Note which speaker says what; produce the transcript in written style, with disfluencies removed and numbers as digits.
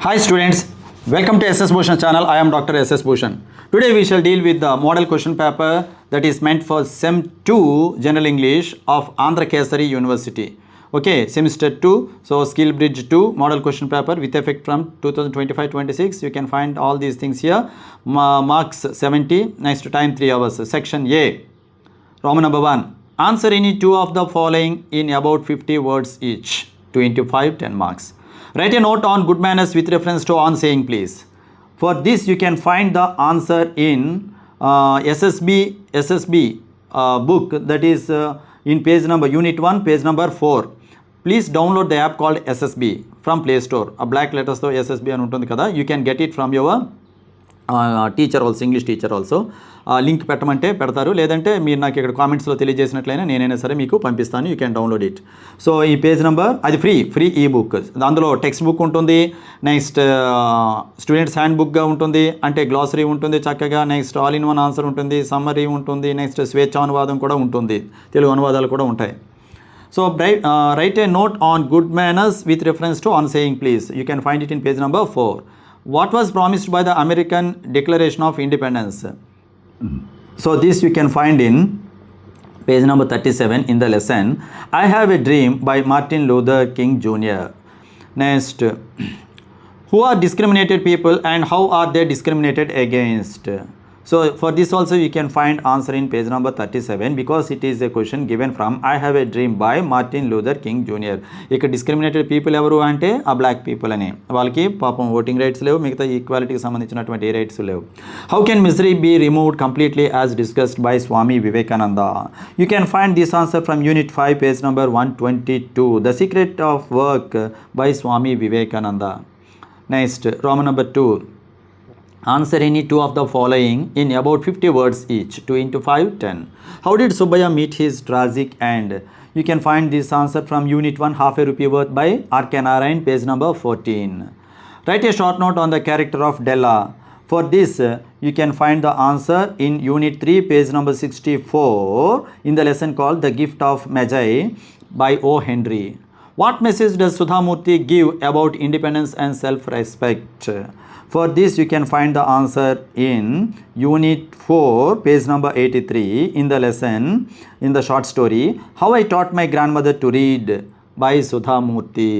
Speaker 1: Hi students, welcome to SS Bhushan channel. I am Dr. SS Bhushan. Today we shall deal with the model question paper that is meant for Sem 2 General English of Andhra Kesari University. Okay, semester 2, so Skill Bridge 2 model question paper with effect from 2025-26. You can find all these things here. Marks 70, next time 3 hours. Section A, Roman number 1. Answer any two of the following in about 50 words each. 2 into 5, 10 marks. Write a note on good manners with reference to on saying please. For this you can find the answer in SSB book, that is in page number unit 1 page number 4. Please download the app called SSB from Play Store. A black letters to SSB అని ఉంటుంది కదా. You can get it from your teacher also, English teacher also. Link పెట్టమంటే పెడతారు, లేదంటే మీరు నాకు ఇక్కడ కామెంట్స్లో తెలియజేసినట్లయినా నేనైనా సరే మీకు పంపిస్తాను. You can download it. So ఈ పేజ్ నెంబర్ అది ఫ్రీ ఈ బుక్. అందులో టెక్స్ట్ బుక్ ఉంటుంది, నెక్స్ట్ స్టూడెంట్స్ హ్యాండ్ బుక్గా ఉంటుంది, అంటే గ్లాసరీ ఉంటుంది చక్కగా, next all in one answer ఉంటుంది, సమ్మరీ ఉంటుంది, నెక్స్ట్ స్వేచ్ఛానువాదం కూడా ఉంటుంది, తెలుగు అనువాదాలు కూడా ఉంటాయి. So write a note on good manners with reference to on saying please. You can find it in page number 4. What was promised by the American Declaration of Independence? So this you can find in page number 37 in the lesson I Have a Dream by Martin Luther King Jr. Next, who are discriminated people and how are they discriminated against? So for this also you can find answer in page number 37 because it is a question given from I Have a Dream by Martin Luther King Jr. ఇక్కడ discriminated people ఎవరు అంటే ఆ black people అని. వాళ్ళకి పాపం voting rights లేవు, మిగతా ఈక్వాలిటీకి సంబంధించినటువంటి ఏ రైట్స్ లేవు. How can misery be removed completely as discussed by Swami Vivekananda? You can find this answer from unit 5 page number 122, the secret of work by Swami Vivekananda. Next Roman number 2. Answer any two of the following in about 50 words each. 2 into 5, 10. How did Subbaya meet his tragic end? You can find this answer from Unit 1, Half a Rupee Worth by R.K. Narayan, page number 14. Write a short note on the character of Della. For this, you can find the answer in Unit 3, page number 64, in the lesson called The Gift of Magi by O. Henry. What message does Sudhamurti give about independence and self-respect? For this you can find the answer in Unit 4, page number 83, in the lesson, in the short story, How I Taught My Grandmother to Read by Sudhamurti.